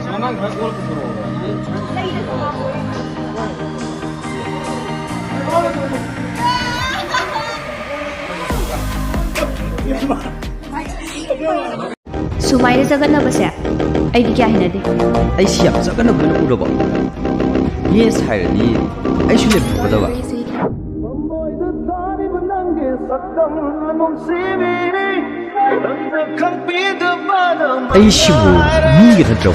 저만 갖고 올 부끄러워. Sumai da jaganabase aidi kya hinade ai siap jaganab na uraba ye sai ni ai shule bukadaba ai shibu ni ga tadro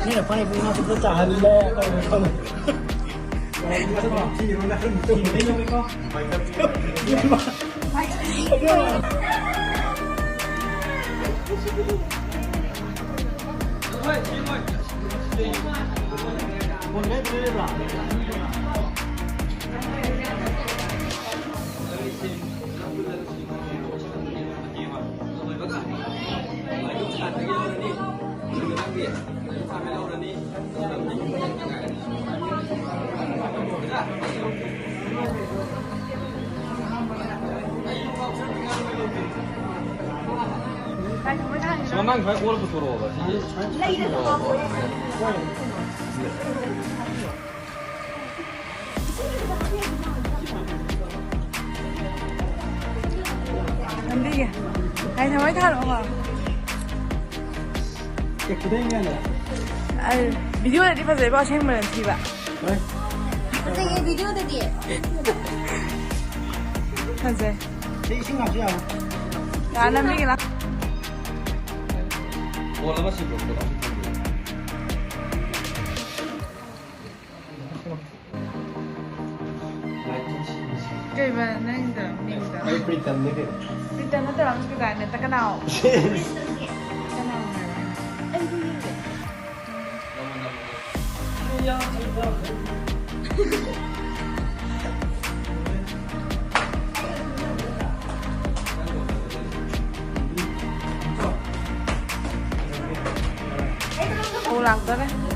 นี่ไฟพวกนี้จะจ่ายแรกเลยครับที่รู้นะที่ไม่ยังไม่ก็ไปครับเยอะมากเยอะมากคนเล่นไม่ได้หรอ저만 갖고 올 부끄러워. làm đi kìa này thằng mấy thằng không à video này đi vào giấy bao xem một lần thì bạn cái video này đi thật gì đi sinh hoạt chưa là làm đi kìa lắm cái mà nên được mình được Ay, pretend na din. Pretend na lang sa kagana, taga-now. Taga-now na lang. Ay, hindi. Kulang to na.